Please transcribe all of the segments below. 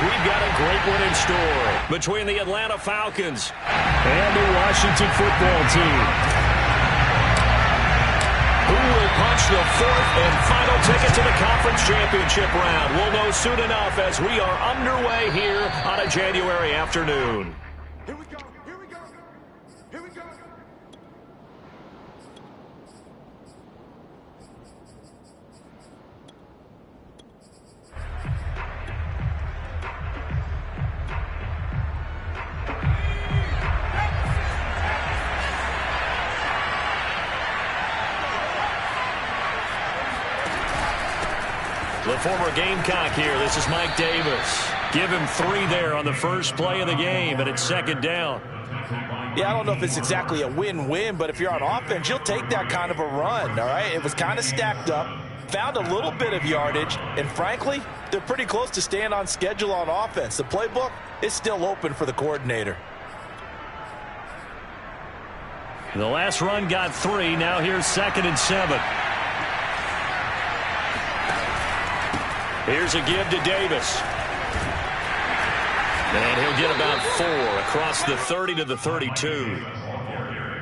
we've got a great one in store between the Atlanta Falcons and the Washington football team. Who will punch the fourth and final ticket to the conference championship round? We'll know soon enough as we are underway here on a January afternoon. Here we go. Here we go. Here we go. The former Gamecock here. This is Mike Davis. Give him 3 there on the first play of the game, and it's second down. Yeah, I don't know if it's exactly a win-win, but if you're on offense, you'll take that kind of a run, all right? It was kind of stacked up, found a little bit of yardage, and frankly, they're pretty close to staying on schedule on offense. The playbook is still open for the coordinator. The last run got 3. Now here's 2nd and 7. Here's a give to Davis. And he'll get about 4 across the 30 to the 32.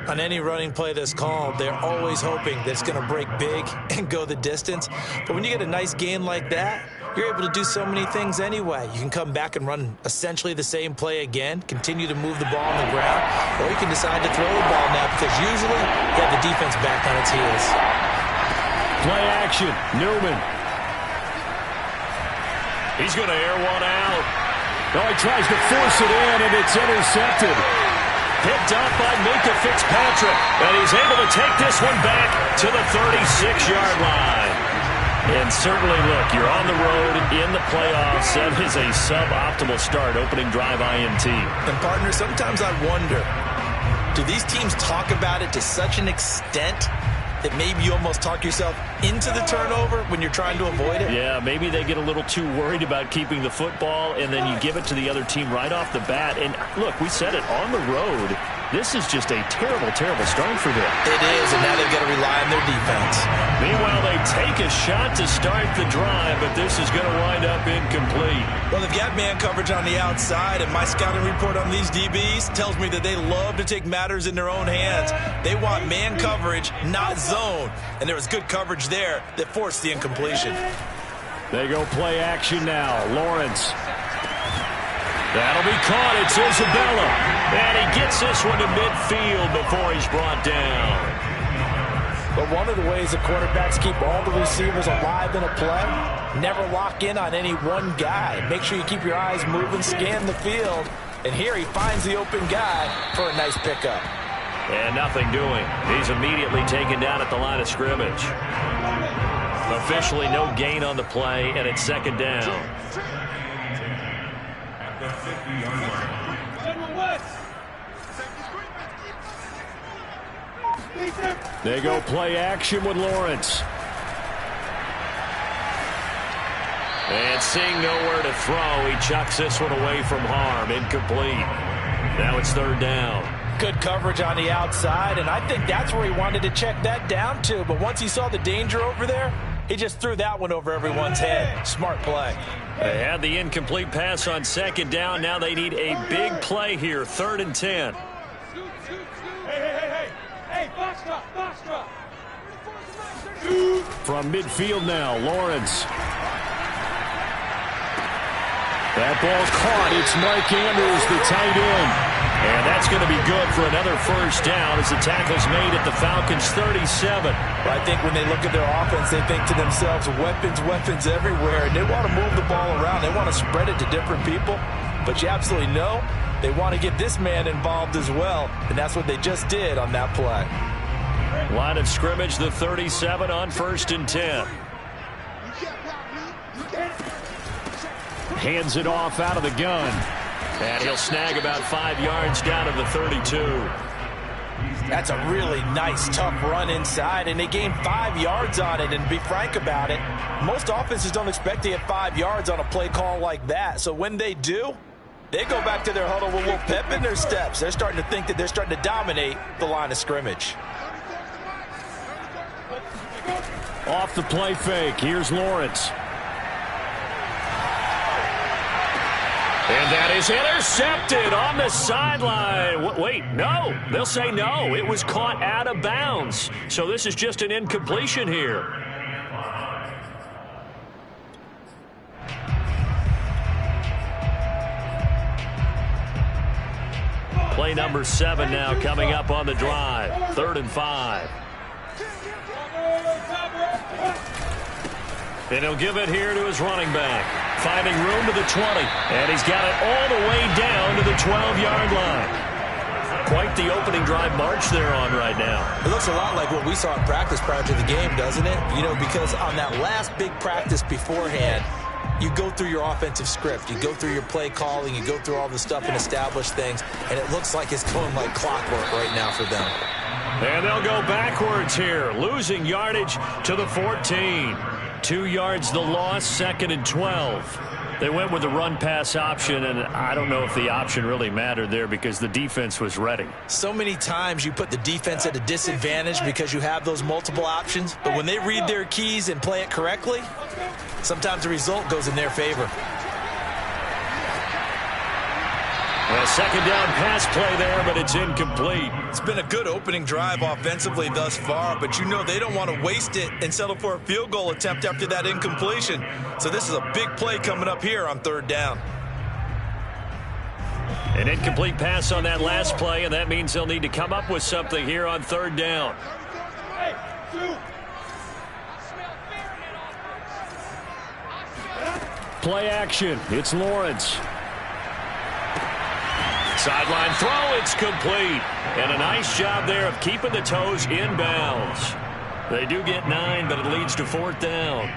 On any running play that's called, they're always hoping that it's going to break big and go the distance. But when you get a nice gain like that, you're able to do so many things anyway. You can come back and run essentially the same play again, continue to move the ball on the ground, or you can decide to throw the ball now because usually you have the defense back on its heels. Play action. Newman. He's going to air one out. No, he tries to force it in, and it's intercepted. Picked up by Minkah Fitzpatrick, and he's able to take this one back to the 36-yard line. And certainly, look, you're on the road in the playoffs. That is a suboptimal start, opening drive INT. And, partner, sometimes I wonder, do these teams talk about it to such an extent that maybe you almost talk yourself into the turnover when you're trying to avoid it? Yeah, maybe they get a little too worried about keeping the football, and then you give it to the other team right off the bat. And, look, we said it, on the road, this is just a terrible, terrible start for them. It is, and now they've got to rely on their defense. Meanwhile, they take a shot to start the drive, but this is going to wind up incomplete. Well, they've got man coverage on the outside, and my scouting report on these DBs tells me that they love to take matters in their own hands. They want man coverage, not zone. And there was good coverage there that forced the incompletion. They go play action now. Lawrence. That'll be caught. It's Isabella. And he gets this one to midfield before he's brought down. But one of the ways the quarterbacks keep all the receivers alive in a play, never lock in on any one guy. Make sure you keep your eyes moving, scan the field. And here he finds the open guy for a nice pickup. And nothing doing. He's immediately taken down at the line of scrimmage. Officially no gain on the play, and it's second down. They go play action with Lawrence. And seeing nowhere to throw, he chucks this one away from harm. Incomplete. Now it's third down. Good coverage on the outside, and I think that's where he wanted to check that down to. But once he saw the danger over there, he just threw that one over everyone's head. Smart play. They had the incomplete pass on second down. Now they need a big play here. 3rd and 10. Hey, box drop. From midfield now, Lawrence. That ball's caught. It's Mike Andrews, the tight end. And that's going to be good for another first down as the tackle's made at the Falcons' 37. Well, I think when they look at their offense, they think to themselves, weapons everywhere. And they want to move the ball around. They want to spread it to different people. But you absolutely know they want to get this man involved as well. And that's what they just did on that play. Line of scrimmage, the 37 on 1st and 10. Hands it off out of the gun. And he'll snag about 5 yards down to the 32. That's a really nice, tough run inside, and they gained 5 yards on it. And to be frank about it, most offenses don't expect to get 5 yards on a play call like that. So when they do, they go back to their huddle with a little pep in their steps. They're starting to think that they're starting to dominate the line of scrimmage. Off the play fake, here's Lawrence. And that is intercepted on the sideline. Wait, no. They'll say no. It was caught out of bounds. So this is just an incompletion here. Play number 7 now coming up on the drive. 3rd and 5. And he'll give it here to his running back. Finding room to the 20. And he's got it all the way down to the 12-yard line. Quite the opening drive march they're on right now. It looks a lot like what we saw in practice prior to the game, doesn't it? You know, because on that last big practice beforehand, you go through your offensive script. You go through your play calling. You go through all the stuff and establish things. And it looks like it's going like clockwork right now for them. And they'll go backwards here, losing yardage to the 14. 2 yards the loss, 2nd and 12. They went with the run-pass option, and I don't know if the option really mattered there because the defense was ready. So many times you put the defense at a disadvantage because you have those multiple options, but when they read their keys and play it correctly, sometimes the result goes in their favor. A 2nd down pass play there, but it's incomplete. It's been a good opening drive offensively thus far, but you know they don't want to waste it and settle for a field goal attempt after that incompletion. So this is a big play coming up here on 3rd down. An incomplete pass on that last play, and that means they'll need to come up with something here on 3rd down. Play action. It's Lawrence. Sideline throw, it's complete. And a nice job there of keeping the toes inbounds. They do get 9, but it leads to 4th down.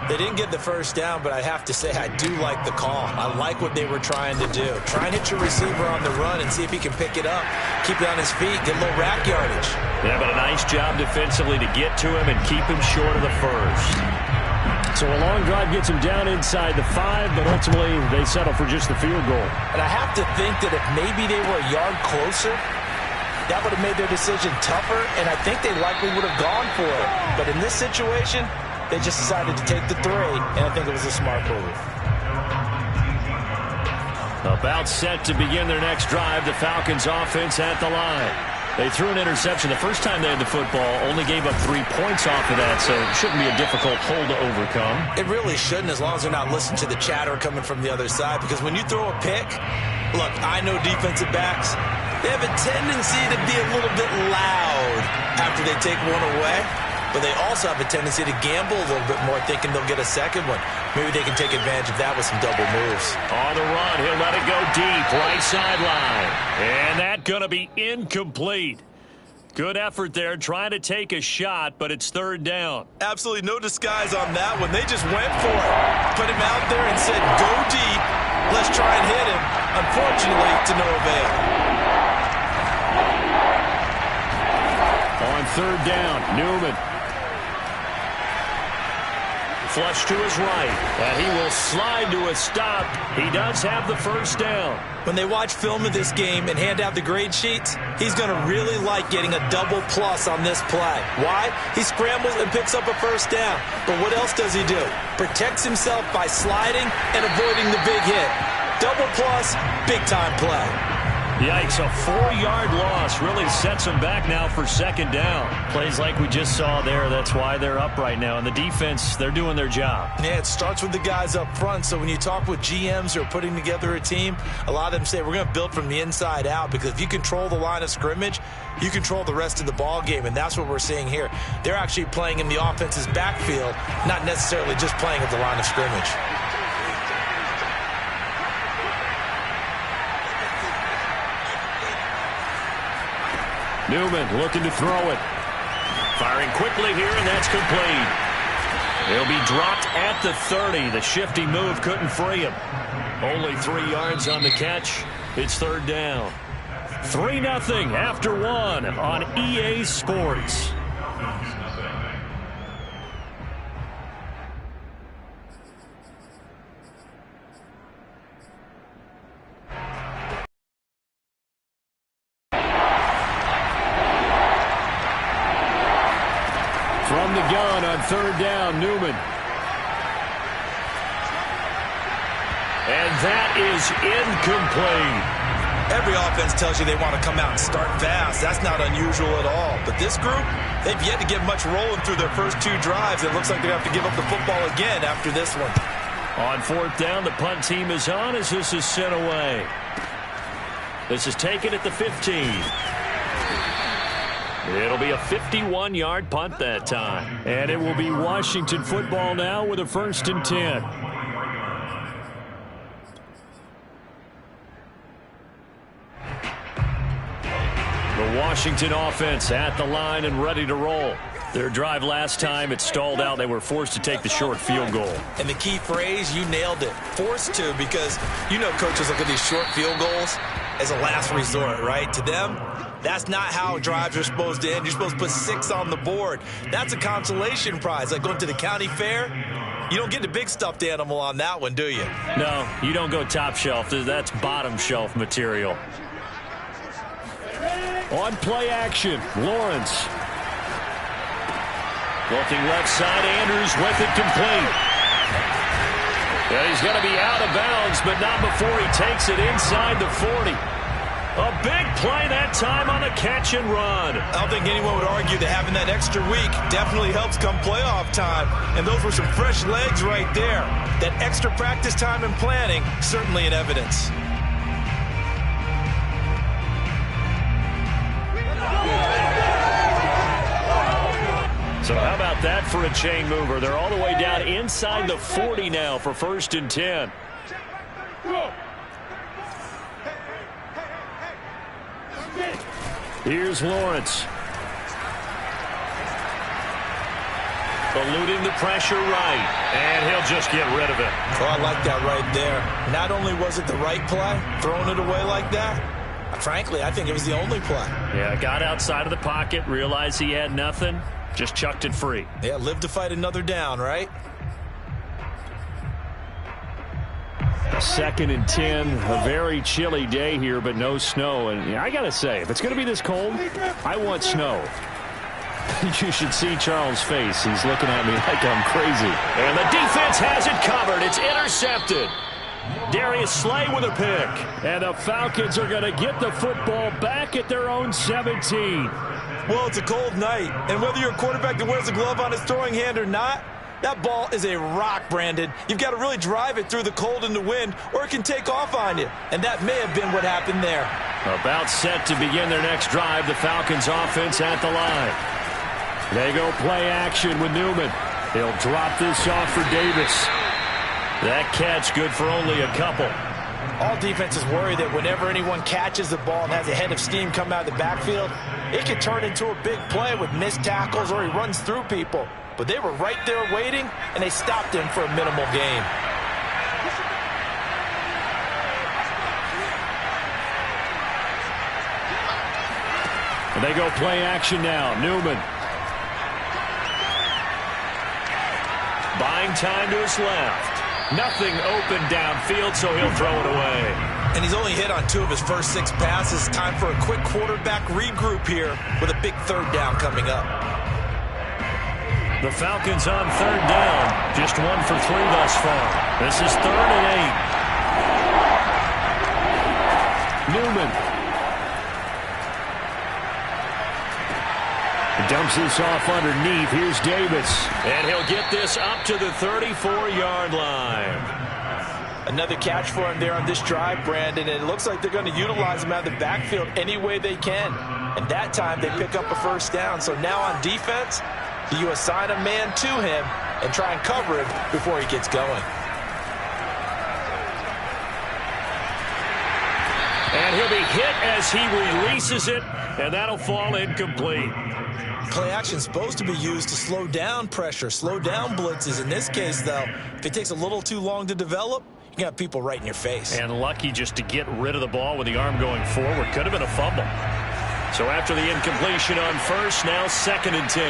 They didn't get the first down, but I have to say I do like the call. I like what they were trying to do. Try and hit your receiver on the run and see if he can pick it up. Keep it on his feet, get a little rack yardage. Yeah, but a nice job defensively to get to him and keep him short of the first. So a long drive gets him down inside the 5, but ultimately they settle for just the field goal. And I have to think that if maybe they were a yard closer, that would have made their decision tougher, and I think they likely would have gone for it. But in this situation, they just decided to take the 3, and I think it was a smart move. About set to begin their next drive, the Falcons offense at the line. They threw an interception the first time they had the football, only gave up 3 points off of that, so it shouldn't be a difficult hole to overcome. It really shouldn't, as long as they're not listening to the chatter coming from the other side, because when you throw a pick, look, I know defensive backs, they have a tendency to be a little bit loud after they take one away, but they also have a tendency to gamble a little bit more, thinking they'll get a second one. Maybe they can take advantage of that with some double moves. On the run, he'll let it go deep, right sideline. And that's going to be incomplete. Good effort there, trying to take a shot, but it's 3rd down. Absolutely no disguise on that one. They just went for it. Put him out there and said, go deep. Let's try and hit him. Unfortunately, to no avail. On 3rd down, Newman. Flush to his right, and he will slide to a stop. He does have the first down. When they watch film of this game and hand out the grade sheets, he's going to really like getting a double plus on this play. Why? He scrambles and picks up a first down. But what else does he do? Protects himself by sliding and avoiding the big hit. Double plus, big-time play. Yikes, a 4-yard loss really sets them back now for 2nd down. Plays like we just saw there, that's why they're up right now. And the defense, they're doing their job. Yeah, it starts with the guys up front. So when you talk with GMs who are putting together a team, a lot of them say we're going to build from the inside out, because if you control the line of scrimmage, you control the rest of the ball game, and that's what we're seeing here. They're actually playing in the offense's backfield, not necessarily just playing at the line of scrimmage. Newman looking to throw it. Firing quickly here, and that's complete. He'll be dropped at the 30. The shifty move couldn't free him. Only 3 yards on the catch. It's 3rd down. 3-0 after 1 on EA Sports. From the gun on 3rd down, Newman. And that is incomplete. Every offense tells you they want to come out and start fast. That's not unusual at all. But this group, they've yet to get much rolling through their first 2 drives. It looks like they have to give up the football again after this one. On 4th down, the punt team is on as this is sent away. This is taken at the 15. It'll be a 51-yard punt that time. And it will be Washington football now with a 1st and 10. The Washington offense at the line and ready to roll. Their drive last time, it stalled out. They were forced to take the short field goal. And the key phrase, you nailed it. Forced to, because you know coaches look at these short field goals as a last resort, right? To them, that's not how drives are supposed to end. You're supposed to put 6 on the board. That's a consolation prize. Like going to the county fair, you don't get the big stuffed animal on that one, do you? No, you don't go top shelf. That's bottom shelf material. On play action, Lawrence. Looking left side, Andrews with it complete. Yeah, he's going to be out of bounds, but not before he takes it inside the 40. A big play that time on a catch and run. I don't think anyone would argue that having that extra week definitely helps come playoff time. And those were some fresh legs right there. That extra practice time and planning, certainly in evidence. So how about that for a chain mover? They're all the way down inside the 40 now for 1st and 10. Here's Lawrence. Eluding the pressure right. And he'll just get rid of it. Oh, I like that right there. Not only was it the right play, throwing it away like that, frankly, I think it was the only play. Yeah, got outside of the pocket, realized he had nothing. Just chucked it free. Yeah, live to fight another down, right? 2nd and 10. A very chilly day here, but no snow. And I got to say, if it's going to be this cold, I want snow. You should see Charles' face. He's looking at me like I'm crazy. And the defense has it covered. It's intercepted. Darius Slay with a pick. And the Falcons are going to get the football back at their own 17. Well, it's a cold night, and whether you're a quarterback that wears a glove on his throwing hand or not, that ball is a rock, Brandon. You've got to really drive it through the cold and the wind, or it can take off on you. And that may have been what happened there. About set to begin their next drive, the Falcons offense at the line. They go play action with Newman. He'll drop this off for Davis. That catch good for only a couple. All defenses worry that whenever anyone catches the ball and has a head of steam come out of the backfield, it could turn into a big play with missed tackles or he runs through people. But they were right there waiting, and they stopped him for a minimal gain. And they go play action now. Newman. Buying time to his left. Nothing open downfield, so he'll throw it away. And he's only hit on 2 of his first 6 passes. Time for a quick quarterback regroup here with a big 3rd down coming up. The Falcons on 3rd down. Just 1 for 3 thus far. This is 3rd and 8. Newman. Dumps this off underneath. Here's Davis. And he'll get this up to the 34-yard line. Another catch for him there on this drive, Brandon, and it looks like they're going to utilize him out of the backfield any way they can. And that time they pick up a 1st down. So now on defense, do you assign a man to him and try and cover him before he gets going? And he'll be hit as he releases it, and that'll fall incomplete. Play action is supposed to be used to slow down pressure, slow down blitzes. In this case, though, if it takes a little too long to develop, you got people right in your face. And lucky just to get rid of the ball with the arm going forward. Could have been a fumble. So after the incompletion on 1st, now 2nd and 10.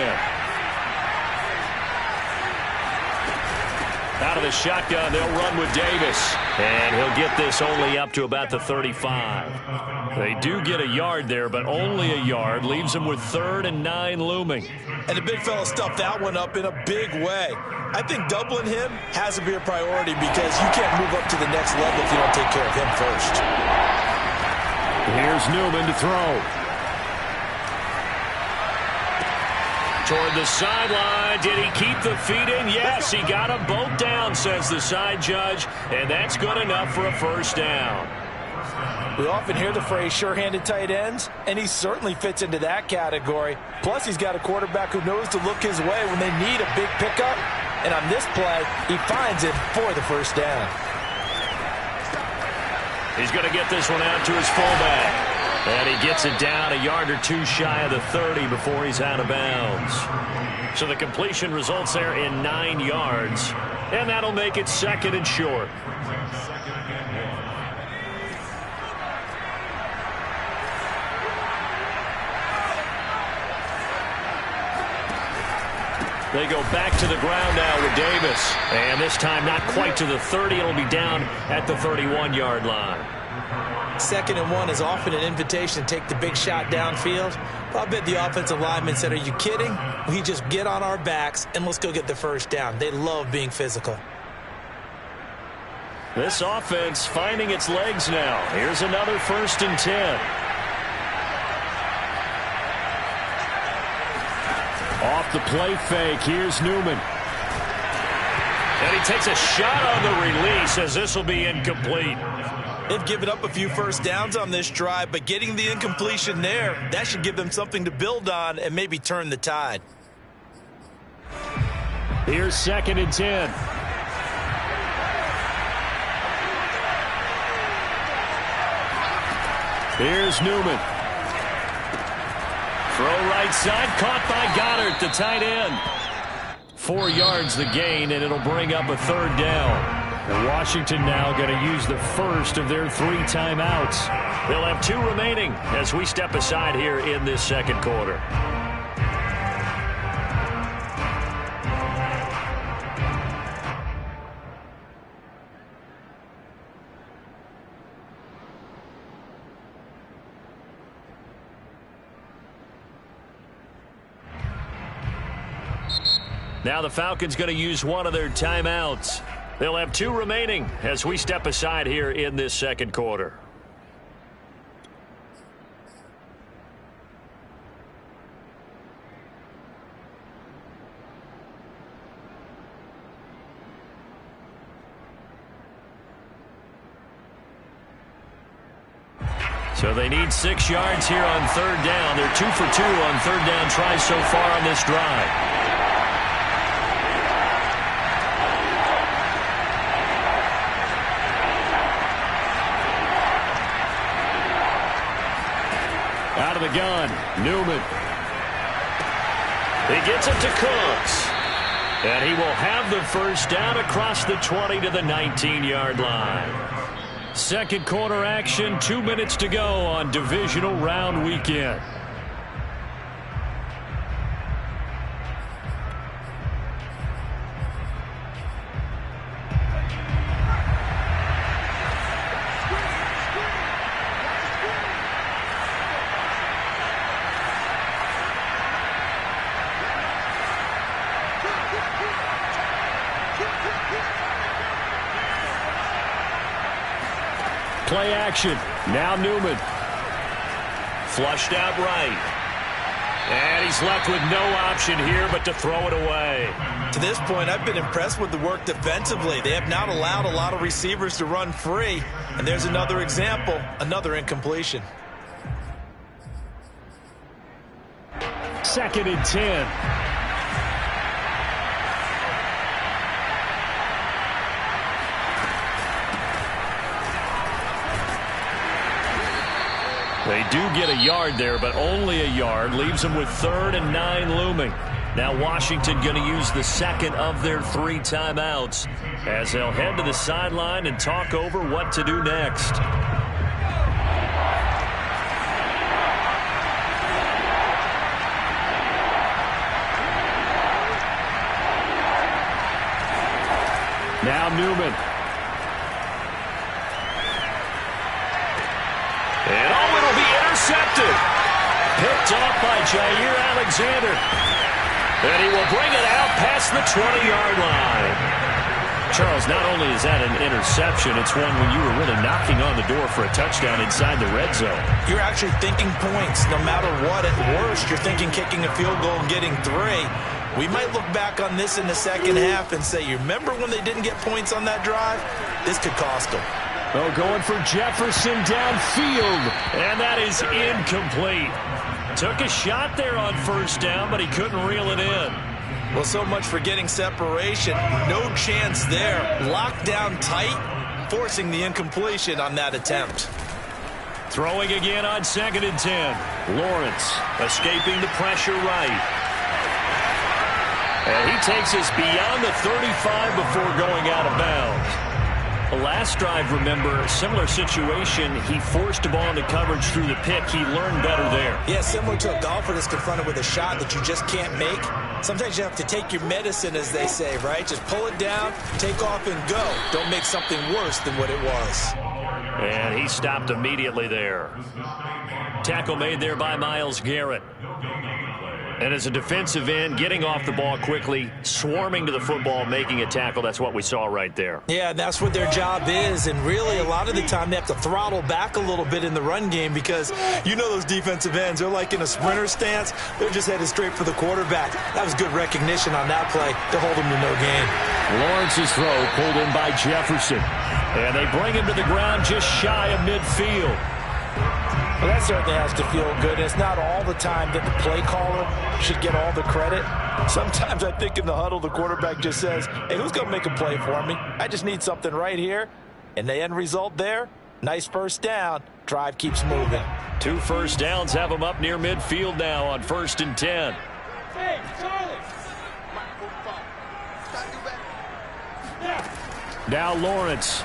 Out of the shotgun, they'll run with Davis. And he'll get this only up to about the 35. They do get a yard there, but only a yard. Leaves them with 3rd and 9 looming. And the big fella stuffed that one up in a big way. I think doubling him has to be a priority because you can't move up to the next level if you don't take care of him first. Here's Newman to throw. Toward the sideline. Did he keep the feet in? Yes, he got them both down, says the side judge, and that's good enough for a first down. We often hear the phrase sure-handed tight ends, and he certainly fits into that category. Plus, he's got a quarterback who knows to look his way when they need a big pickup, and on this play, he finds it for the first down. He's going to get this one out to his fullback. And he gets it down a yard or two shy of the 30 before he's out of bounds. So the completion results there in 9 yards. And that'll make it 2nd and short. They go back to the ground now with Davis. And this time not quite to the 30. It'll be down at the 31-yard line. 2nd and 1 is often an invitation to take the big shot downfield. But I bet the offensive lineman said, are you kidding? We just get on our backs and let's go get the first down. They love being physical. This offense finding its legs now. Here's another 1st and 10. Off the play fake. Here's Newman. And he takes a shot on the release as this will be incomplete. They've given up a few first downs on this drive, but getting the incompletion there, that should give them something to build on and maybe turn the tide. Here's 2nd and 10. Here's Newman. Throw right side, caught by Goddard, the tight end. 4 yards the gain, and it'll bring up a 3rd down. And Washington now going to use the first of their 3 timeouts. They'll have 2 remaining as we step aside here in this 2nd quarter. Now the Falcons going to use one of their timeouts. They'll have 2 remaining as we step aside here in this 2nd quarter. So they need 6 yards here on 3rd down. They're 2 for 2 on 3rd down tries so far on this drive. Out of the gun, Newman. He gets it to Cooks. And he will have the first down across the 20 to the 19-yard line. 2nd quarter action, 2 minutes to go on divisional round weekend. Play action. Now Newman. Flushed out right. And he's left with no option here but to throw it away. To this point, I've been impressed with the work defensively. They have not allowed a lot of receivers to run free. And there's another example, another incompletion. 2nd and 10. They do get a yard there, but only a yard. Leaves them with 3rd and 9 looming. Now Washington going to use the 2nd of their 3 timeouts as they'll head to the sideline and talk over what to do next. Now Newman. intercepted. Picked off by Jair Alexander. And he will bring it out past the 20-yard line. Charles, not only is that an interception, it's one when you were really knocking on the door for a touchdown inside the red zone. You're actually thinking points no matter what. At worst, you're thinking kicking a field goal and getting 3. We might look back on this in the second half and say, you remember when they didn't get points on that drive? This could cost them. Oh, going for Jefferson downfield, and that is incomplete. Took a shot there on first down, but he couldn't reel it in. Well, so much for getting separation. No chance there. Locked down tight, forcing the incompletion on that attempt. Throwing again on 2nd and 10. Lawrence escaping the pressure right. And he takes us beyond the 35 before going out of bounds. The last drive, remember, similar situation. He forced a ball into coverage through the pick. He learned better there. Yeah, similar to a golfer that's confronted with a shot that you just can't make. Sometimes you have to take your medicine, as they say, right? Just pull it down, take off, and go. Don't make something worse than what it was. And he stopped immediately there. Tackle made there by Myles Garrett. And as a defensive end, getting off the ball quickly, swarming to the football, making a tackle, that's what we saw right there. Yeah, that's what their job is, and really a lot of the time they have to throttle back a little bit in the run game because you know those defensive ends, they're like in a sprinter stance. They're just headed straight for the quarterback. That was good recognition on that play to hold them to no gain. Lawrence's throw pulled in by Jefferson. And they bring him to the ground just shy of midfield. Well, that certainly has to feel good. It's not all the time that the play caller should get all the credit. Sometimes I think in the huddle, the quarterback just says, hey, who's going to make a play for me? I just need something right here. And the end result there, nice first down. Drive keeps moving. 2 first downs have them up near midfield now on 1st and 10. Hey, Charlie. Now Lawrence.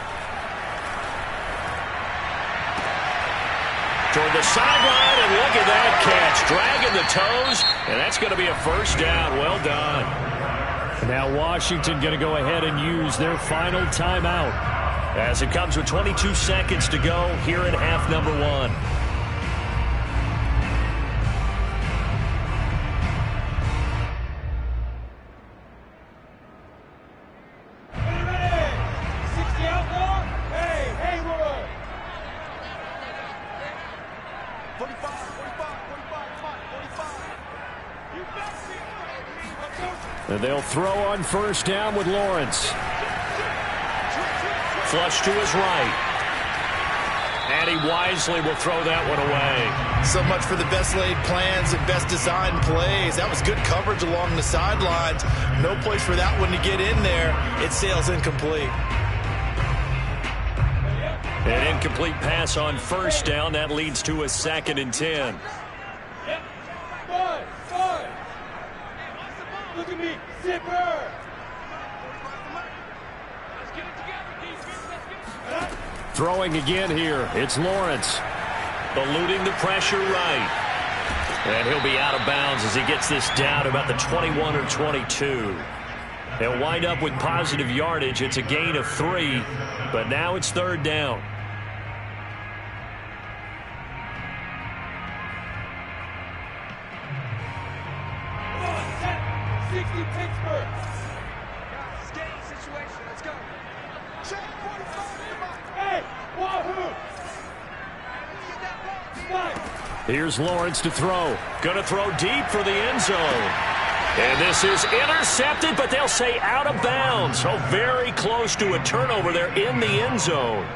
Toward the sideline, and look at that catch. Dragging the toes, and that's going to be a first down. Well done. Now Washington going to go ahead and use their final timeout as it comes with 22 seconds to go here in half number 1. And they'll throw on first down with Lawrence. Flush to his right. And he wisely will throw that one away. So much for the best laid plans and best designed plays. That was good coverage along the sidelines. No place for that one to get in there. It sails incomplete. An incomplete pass on first down. That leads to a 2nd and 10. Look at me, zipper! Let's get it together, defense. Let's get it. Throwing again here. It's Lawrence. Eluding the pressure right. And he'll be out of bounds as he gets this down about the 21 or 22. They'll wind up with positive yardage. It's a gain of 3, but now it's 3rd down. Pittsburgh. It's a game situation. Let's go. Hey, wahoo! Here's Lawrence to throw. Going to throw deep for the end zone. And this is intercepted, but they'll say out of bounds. So very close to a turnover there in the end zone.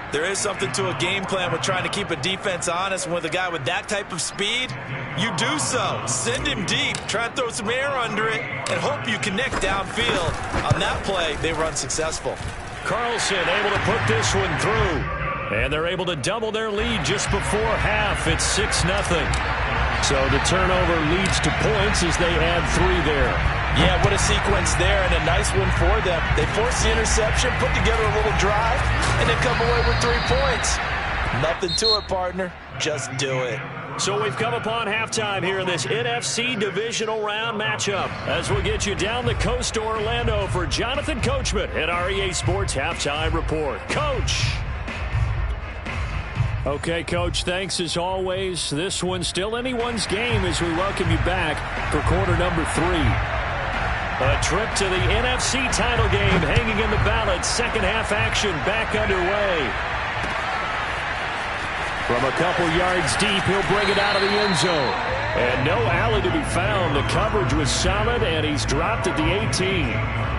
There is something to a game plan with trying to keep a defense honest. With a guy with that type of speed, you do so. Send him deep. Try and throw some air under it and hope you connect downfield. On that play, they run successful. Carlson able to put this one through. And they're able to double their lead just before half. It's 6-0. So the turnover leads to points as they add 3 there. Yeah, what a sequence there, and a nice one for them. They force the interception, put together a little drive, and then come away with 3 points. Nothing to it, partner. Just do it. So we've come upon halftime here in this NFC divisional round matchup as we'll get you down the coast to Orlando for Jonathan Coachman at our EA Sports Halftime Report. Coach. Okay, Coach, thanks as always. This one's still anyone's game as we welcome you back for quarter number 3. A trip to the NFC title game hanging in the balance. Second half action back underway. From a couple yards deep, he'll bring it out of the end zone. And no alley to be found. The coverage was solid, and he's dropped at the 18.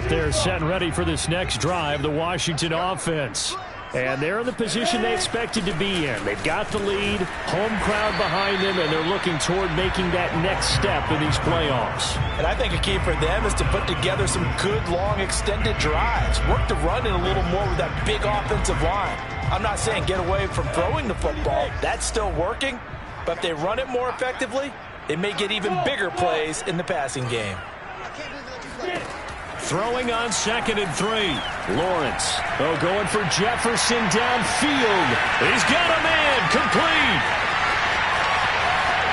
They're set and ready for this next drive, the Washington offense. And they're in the position they expected to be in. They've got the lead, home crowd behind them, and they're looking toward making that next step in these playoffs. And I think a key for them is to put together some good, long, extended drives. Work the run in a little more with that big offensive line. I'm not saying get away from throwing the football. That's still working. But if they run it more effectively, they may get even bigger plays in the passing game. Throwing on 2nd and 3. Lawrence. Oh, going for Jefferson downfield. He's got a man. Complete.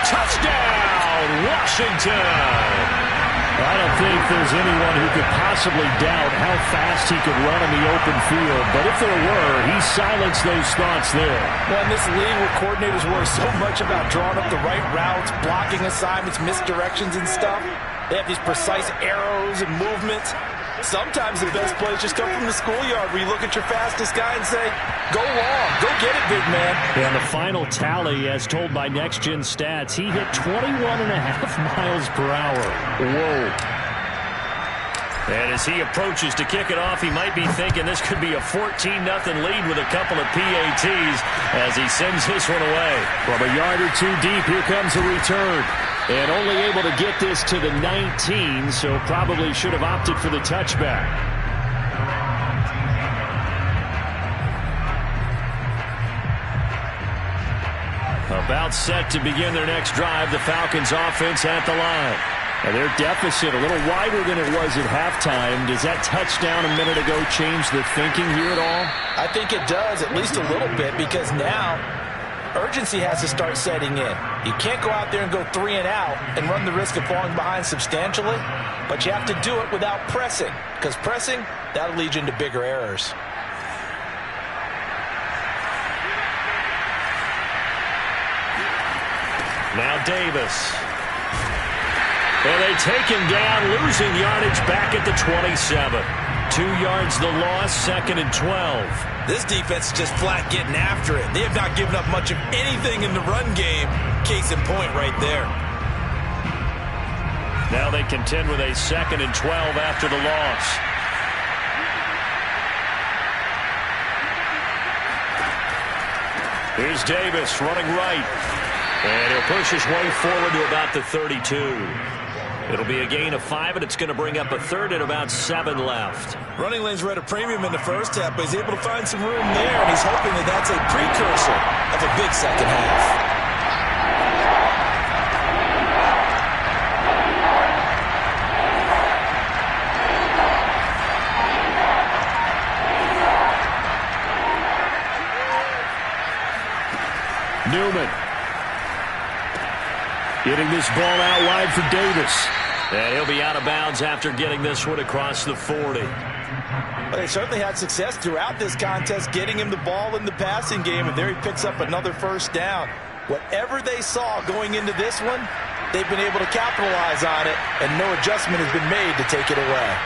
Touchdown, Washington. I don't think there's anyone who could possibly doubt how fast he could run in the open field. But if there were, he silenced those thoughts there. Well, in this league where coordinators worry so much about drawing up the right routes, blocking assignments, misdirections and stuff, they have these precise arrows and movements. Sometimes the best plays just come from the schoolyard where you look at your fastest guy and say, go long, go get it, big man. And the final tally, as told by Next Gen Stats, he hit 21.5 miles per hour. Whoa. And as he approaches to kick it off, he might be thinking this could be a 14-0 lead with a couple of PATs as he sends this one away. From a yard or two deep, here comes a return. And only able to get this to the 19, so probably should have opted for the touchback. About set to begin their next drive, the Falcons offense at the line. And their deficit a little wider than it was at halftime. Does that touchdown a minute ago change the thinking here at all? I think it does, at least a little bit, because now urgency has to start setting in. You can't go out there and go 3 and out and run the risk of falling behind substantially, but you have to do it without pressing, because pressing, that'll lead you into bigger errors. Now Davis. And they take him down, losing yardage back at the 27. 2 yards the loss, 2nd and 12. This defense is just flat getting after it. They have not given up much of anything in the run game. Case in point right there. Now they contend with a 2nd and 12 after the loss. Here's Davis running right. And he'll push his way forward to about the 32. It'll be a gain of 5, and it's going to bring up a 3rd and about 7 left. Running lanes were at a premium in the first half, but he's able to find some room there, and he's hoping that that's a precursor of a big second half. Newman. Getting this ball out wide for Davis. And he'll be out of bounds after getting this one across the 40. Well, they certainly had success throughout this contest getting him the ball in the passing game, and there he picks up another first down. Whatever they saw going into this one, they've been able to capitalize on it, and no adjustment has been made to take it away.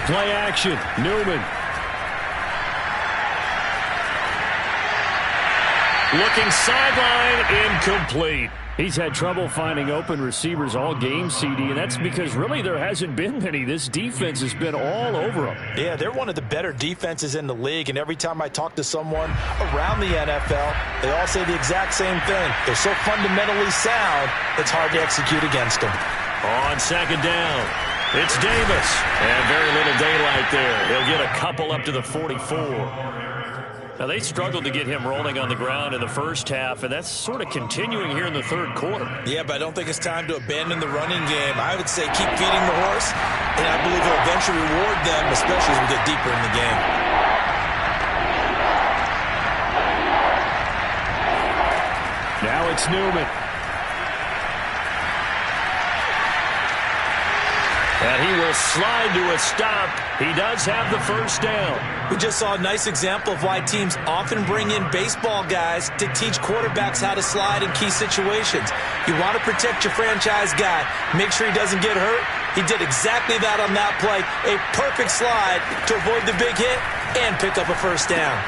Play action, Newman. Looking sideline, incomplete. He's had trouble finding open receivers all game, CD, and that's because really there hasn't been many. This defense has been all over them. Yeah, they're one of the better defenses in the league, and every time I talk to someone around the NFL, they all say the exact same thing. They're so fundamentally sound, it's hard to execute against them. On 2nd down. It's Davis, and very little daylight there. He'll get a couple up to the 44. Now, they struggled to get him rolling on the ground in the first half, and that's sort of continuing here in the third quarter. Yeah, but I don't think it's time to abandon the running game. I would say keep feeding the horse, and I believe he'll eventually reward them, especially as we get deeper in the game. Now it's Newman. And he will slide to a stop. He does have the first down. We just saw a nice example of why teams often bring in baseball guys to teach quarterbacks how to slide in key situations. You want to protect your franchise guy. Make sure he doesn't get hurt. He did exactly that on that play. A perfect slide to avoid the big hit and pick up a first down.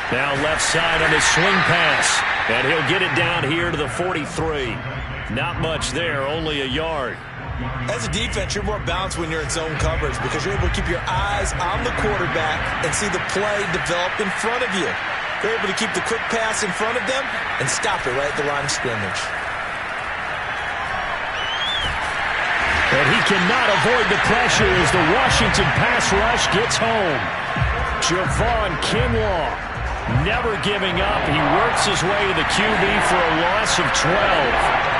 Now left side on his swing pass. And he'll get it down here to the 43. Not much there, only a yard. As a defense, you're more balanced when you're in zone coverage because you're able to keep your eyes on the quarterback and see the play develop in front of you. You're able to keep the quick pass in front of them and stop it right at the line of scrimmage. And he cannot avoid the pressure as the Washington pass rush gets home. Javon Kinlaw never giving up. He works his way to the QB for a loss of 12.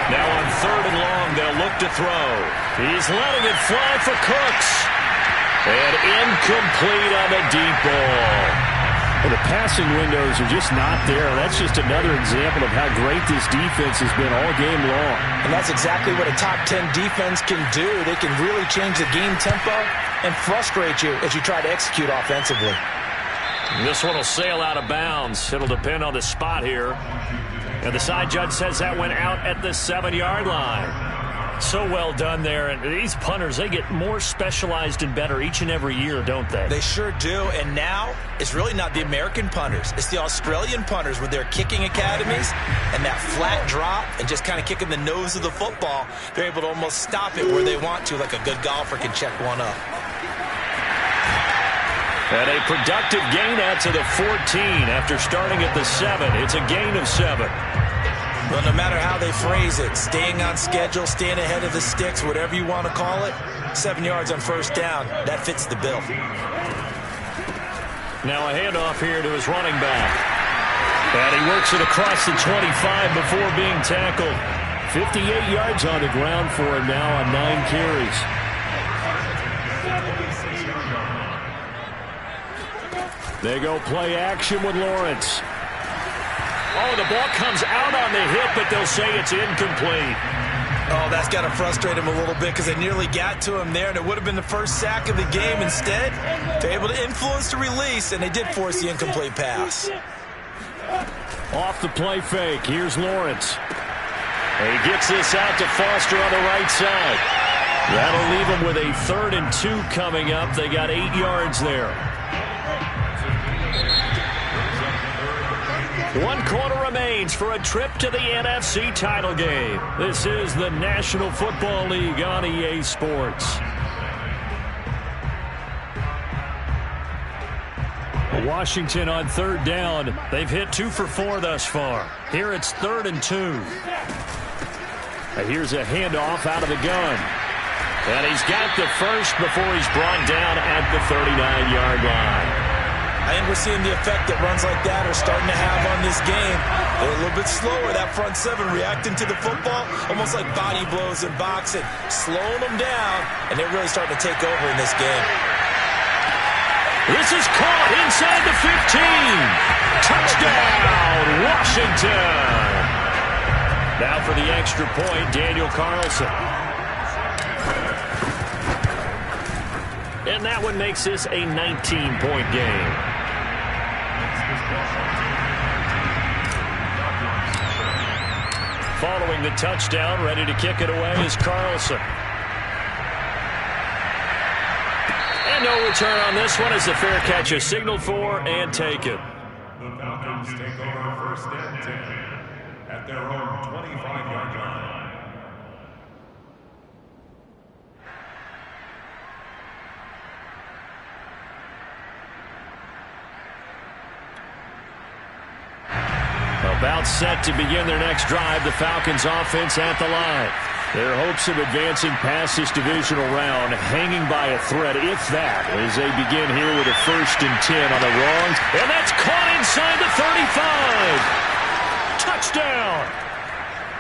Now on third and long, they'll look to throw. He's letting it fly for Cooks. And incomplete on the deep ball. Well, the passing windows are just not there. That's just another example of how great this defense has been all game long. And that's exactly what a top 10 defense can do. They can really change the game tempo and frustrate you as you try to execute offensively. This one will sail out of bounds. It'll depend on the spot here. And the side judge says that went out at the 7-yard line. So well done there. And these punters, they get more specialized and better each and every year, don't they? They sure do. And now it's really not the American punters. It's the Australian punters with their kicking academies and that flat drop and just kind of kicking the nose of the football. They're able to almost stop it where they want to, like a good golfer can check one up. And a productive gain out to the 14 after starting at the 7. It's a gain of 7. Well, no matter how they phrase it, staying on schedule, staying ahead of the sticks, whatever you want to call it, 7 yards on first down, that fits the bill. Now a handoff here to his running back. And he works it across the 25 before being tackled. 58 yards on the ground for him now on 9 carries. They go play action with Lawrence. Oh, the ball comes out on the hit, but they'll say it's incomplete. Oh, that's got to frustrate him a little bit because they nearly got to him there, and it would have been the first sack of the game. Instead, they're able to influence the release, and they did force the incomplete pass. Off the play fake, here's Lawrence. And he gets this out to Foster on the right side. That'll leave him with a 3rd and 2 coming up. They got 8 yards there. 1 quarter remains for a trip to the NFC title game. This is the National Football League on EA Sports. Washington on 3rd down. They've hit 2 for 4 thus far. Here it's 3rd and 2. Here's a handoff out of the gun. And he's got the first before he's brought down at the 39-yard line. I think we're seeing the effect that runs like that are starting to have on this game. They're a little bit slower, that front 7, reacting to the football, almost like body blows in boxing, slowing them down, and they're really starting to take over in this game. This is caught inside the 15. Touchdown, Washington. Now for the extra point, Daniel Carlson. And that one makes this a 19-point game. Following the touchdown, ready to kick it away is Carlson. And no return on this one as the fair catch is signaled for and taken. The Falcons take over 1st and 10 at their own 25-yard line. About set to begin their next drive. The Falcons offense at the line. Their hopes of advancing past this divisional round hanging by a thread, if that, as they begin here with a 1st and 10 on the wrongs. And that's caught inside the 35. Touchdown.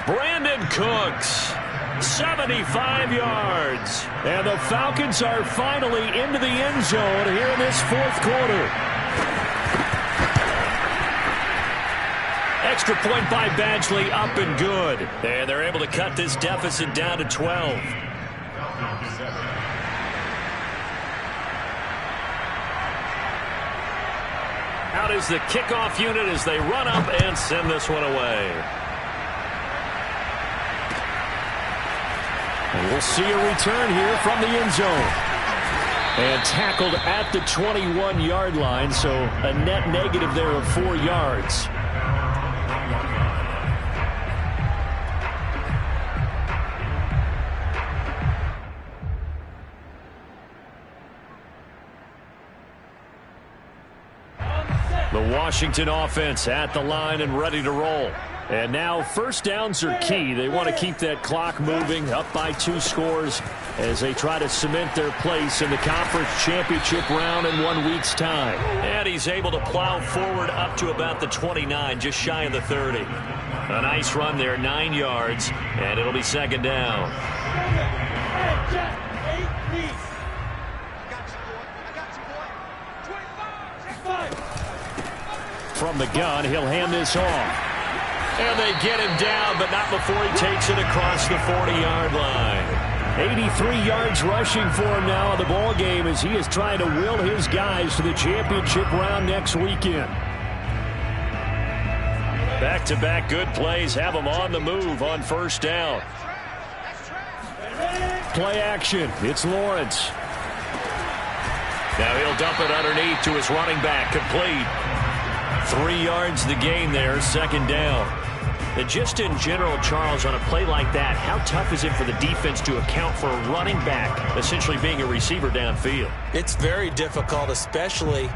Brandon Cooks, 75 yards. And the Falcons are finally into the end zone here in this 4th quarter. Extra point by Badgley, up and good. And they're able to cut this deficit down to 12. Out is the kickoff unit as they run up and send this one away. And we'll see a return here from the end zone. And tackled at the 21-yard line, so a net negative there of 4 yards. The Washington offense at the line and ready to roll. And now 1st downs are key. They want to keep that clock moving, up by 2 scores as they try to cement their place in the conference championship round in 1 week's time. And he's able to plow forward up to about the 29, just shy of the 30. A nice run there, 9 yards, and it'll be 2nd down. From the gun, he'll hand this off. And they get him down, but not before he takes it across the 40-yard line. 83 yards rushing for him now in the ball game as he is trying to will his guys to the championship round next weekend. Back-to-back good plays have him on the move on 1st down. Play action. It's Lawrence. Now he'll dump it underneath to his running back, complete. 3 yards the gain there, 2nd down. And just in general, Charles, on a play like that, how tough is it for the defense to account for a running back essentially being a receiver downfield? It's very difficult, especially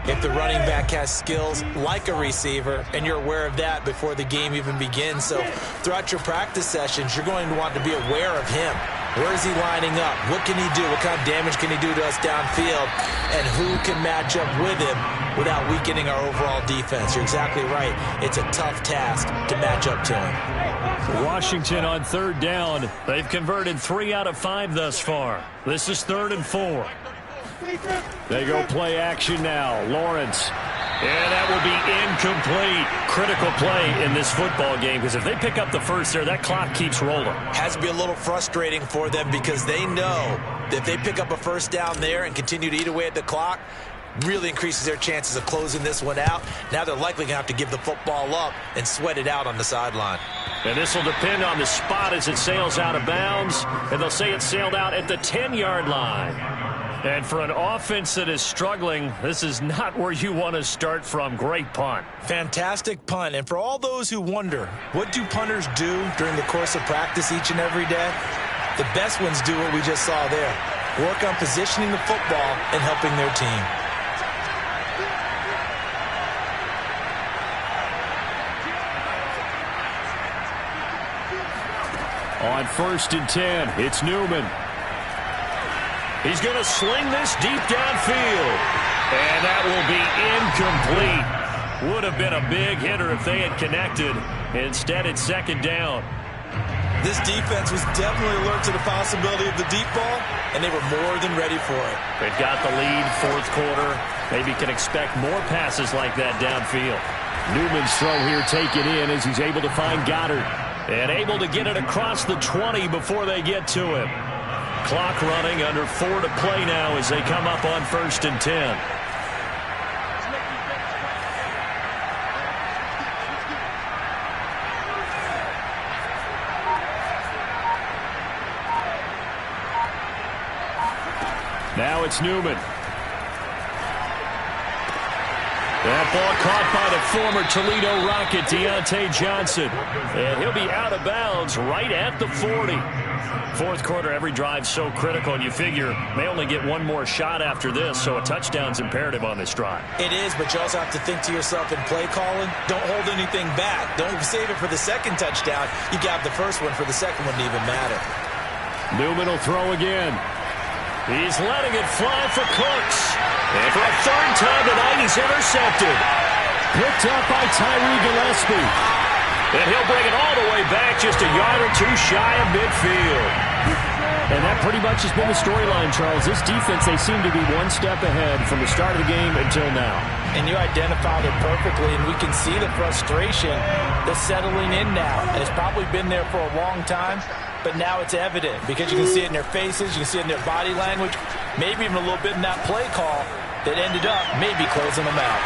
if the running back has skills like a receiver, and you're aware of that before the game even begins. So throughout your practice sessions, you're going to want to be aware of him. Where is he lining up? What can he do? What kind of damage can he do to us downfield? And who can match up with him without weakening our overall defense? You're exactly right. It's a tough task to match up to him. Washington on 3rd down. They've converted 3 out of 5 thus far. This is 3rd and 4. They go play action now. Lawrence. And that will be incomplete. Critical play in this football game, because if they pick up the first there, that clock keeps rolling. Has to be a little frustrating for them because they know that if they pick up a 1st down there and continue to eat away at the clock, really increases their chances of closing this one out. Now they're likely going to have to give the football up and sweat it out on the sideline. And this will depend on the spot as it sails out of bounds. And they'll say it sailed out at the 10-yard line. And for an offense that is struggling, this is not where you want to start from. Great punt. Fantastic punt. And for all those who wonder, what do punters do during the course of practice each and every day? The best ones do what we just saw there. Work on positioning the football and helping their team. On 1st and 10, it's Newman. He's going to sling this deep downfield. And that will be incomplete. Would have been a big hitter if they had connected. Instead, it's 2nd down. This defense was definitely alert to the possibility of the deep ball, and they were more than ready for it. They've got the lead, 4th quarter. Maybe can expect more passes like that downfield. Newman's throw here taken in as he's able to find Goddard. And able to get it across the 20 before they get to him. Clock running, under 4 to play now as they come up on 1st and 10. Now it's Newman. That ball caught by the former Toledo Rocket, Deontay Johnson. And he'll be out of bounds right at the 40. Fourth quarter, every drive so critical, and you figure may only get one more shot after this, so a touchdown's imperative on this drive. It is, but you also have to think to yourself in play calling, don't hold anything back. Don't save it for the second touchdown. You got the first one for the second one to even matter. Newman will throw again. He's letting it fly for Cooks. And for a third time tonight, he's intercepted. Picked up by Tyree Gillespie. And he'll bring it all the way back just a yard or two shy of midfield. And that pretty much has been the storyline, Charles. This defense, they seem to be one step ahead from the start of the game until now. And you identified it perfectly, and we can see the frustration that's settling in now. And it's probably been there for a long time, but now it's evident because you can see it in their faces, you can see it in their body language, maybe even a little bit in that play call that ended up maybe closing them out.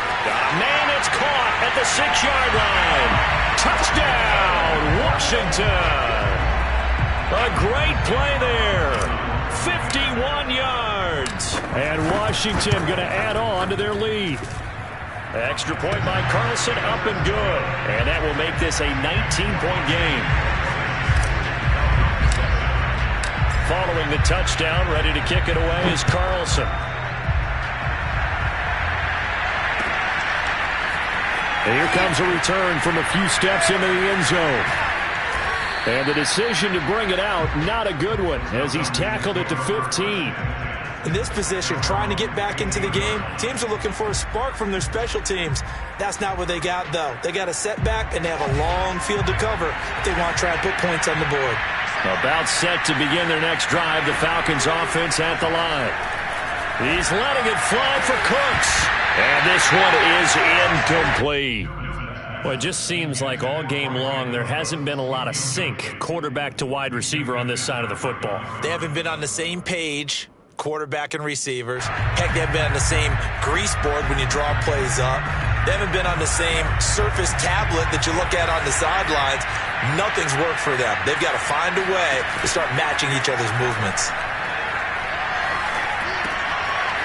Man, it's caught at the 6-yard line. Touchdown, Washington. A great play there. 51 yards. And Washington going to add on to their lead. Extra point by Carlson, up and good. And that will make this a 19-point game. Following the touchdown, ready to kick it away is Carlson. And here comes a return from a few steps into the end zone. And the decision to bring it out, not a good one, as he's tackled at the 15. In this position, trying to get back into the game, teams are looking for a spark from their special teams. That's not what they got, though. They got a setback, and they have a long field to cover if they want to try and put points on the board. About set to begin their next drive, the Falcons offense at the line. He's letting it fly for Cooks. And this one is incomplete. Well, it just seems like all game long there hasn't been a lot of sync quarterback to wide receiver on this side of the football. They haven't been on the same page, quarterback and receivers. Heck, they haven't been on the same grease board when you draw plays up. They haven't been on the same surface tablet that you look at on the sidelines. Nothing's worked for them. They've got to find a way to start matching each other's movements.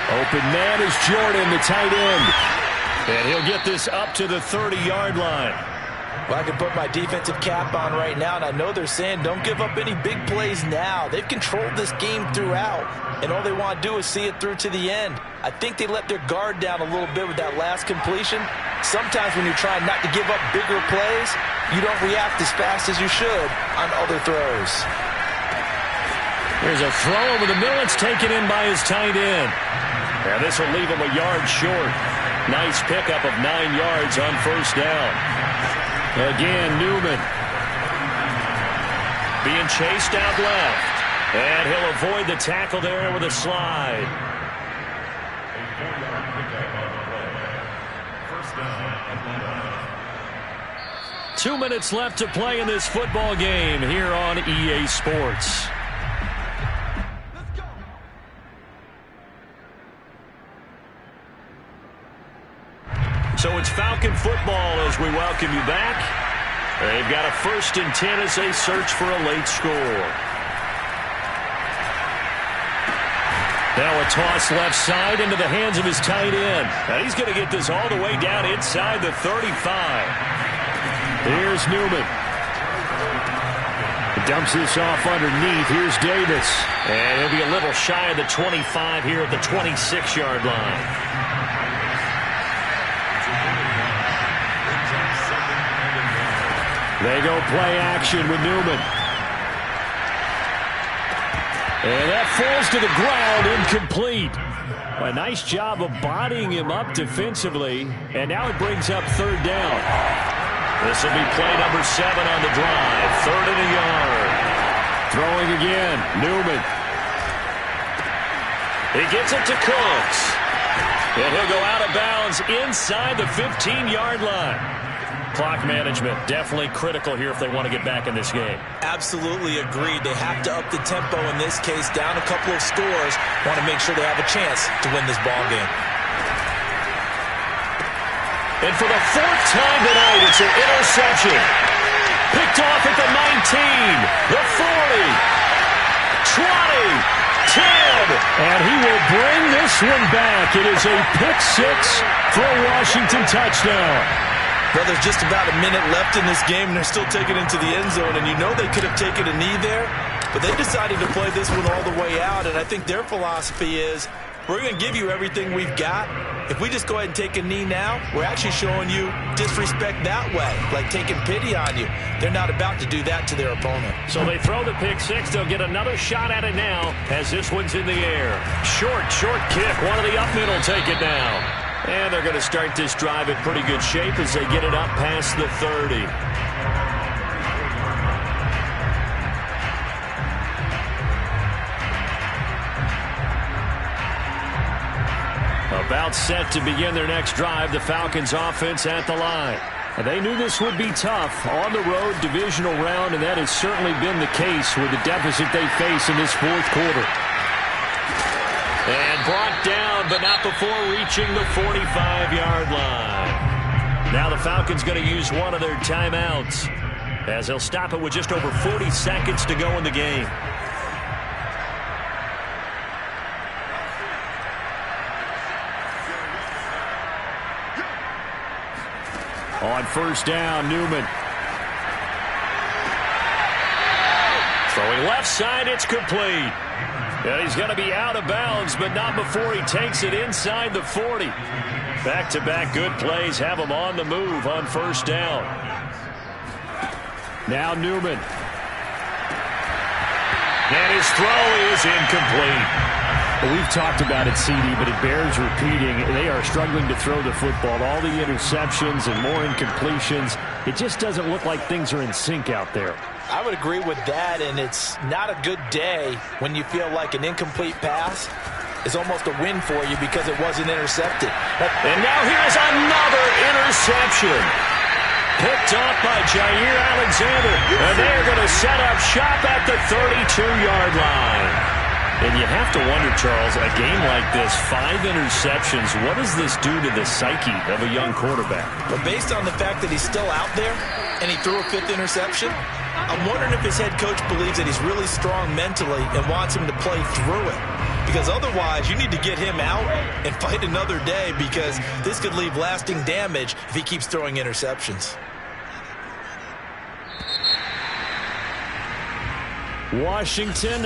Open man is Jordan, the tight end. And he'll get this up to the 30-yard line. Well, I can put my defensive cap on right now, and I know they're saying don't give up any big plays now. They've controlled this game throughout, and all they want to do is see it through to the end. I think they let their guard down a little bit with that last completion. Sometimes when you're trying not to give up bigger plays, you don't react as fast as you should on other throws. There's a throw over the middle. It's taken in by his tight end. And this will leave him a yard short. Nice pickup of 9 yards on first down. Again, Newman. Being chased out left. And he'll avoid the tackle there with a slide. 2 minutes left to play in this football game here on EA Sports. So it's Falcon football as we welcome you back. They've got a 1st and 10 as they search for a late score. Now a toss left side into the hands of his tight end. And he's going to get this all the way down inside the 35. Here's Newman. Dumps this off underneath. Here's Davis. And he'll be a little shy of the 25 here at the 26-yard line. They go play action with Newman. And that falls to the ground, incomplete. A nice job of bodying him up defensively. And now it brings up 3rd down. This will be play number 7 on the drive. 3rd and a yard. Throwing again, Newman. He gets it to Cooks. And he'll go out of bounds inside the 15-yard line. Clock management definitely critical here if they want to get back in this game. Absolutely agreed. They have to up the tempo in this case, down a couple of scores. Want to make sure they have a chance to win this ball game. And for the 4th time tonight, it's an interception. Picked off at the 19, the 40, 20, 10. And he will bring this one back. It is a pick six for a Washington touchdown. Well, there's just about a minute left in this game, and they're still taking it into the end zone. And you know they could have taken a knee there, but they decided to play this one all the way out. And I think their philosophy is, we're going to give you everything we've got. If we just go ahead and take a knee now, we're actually showing you disrespect that way, like taking pity on you. They're not about to do that to their opponent. So they throw the pick six. They'll get another shot at it now as this one's in the air. Short kick. One of the up middle take it down. And they're going to start this drive in pretty good shape as they get it up past the 30. About set to begin their next drive, the Falcons offense at the line. And they knew this would be tough on the road divisional round, and that has certainly been the case with the deficit they face in this fourth quarter. And brought down, but not before reaching the 45-yard line. Now the Falcons going to use one of their timeouts as they'll stop it with just over 40 seconds to go in the game. On first down, Newman. Throwing left side, it's complete. And he's going to be out of bounds, but not before he takes it inside the 40. Back-to-back good plays have him on the move on first down. Now Newman. And his throw is incomplete. We've talked about it, CD, but it bears repeating. They are struggling to throw the football. All the interceptions and more incompletions. It just doesn't look like things are in sync out there. I would agree with that, and it's not a good day when you feel like an incomplete pass is almost a win for you because it wasn't intercepted. And now here's another interception. Picked off by Jair Alexander. And they're going to set up shop at the 32-yard line. And you have to wonder, Charles, a game like this, 5 interceptions, what does this do to the psyche of a young quarterback? But based on the fact that he's still out there and he threw a 5th interception, I'm wondering if his head coach believes that he's really strong mentally and wants him to play through it. Because otherwise, you need to get him out and fight another day, because this could leave lasting damage if he keeps throwing interceptions. Washington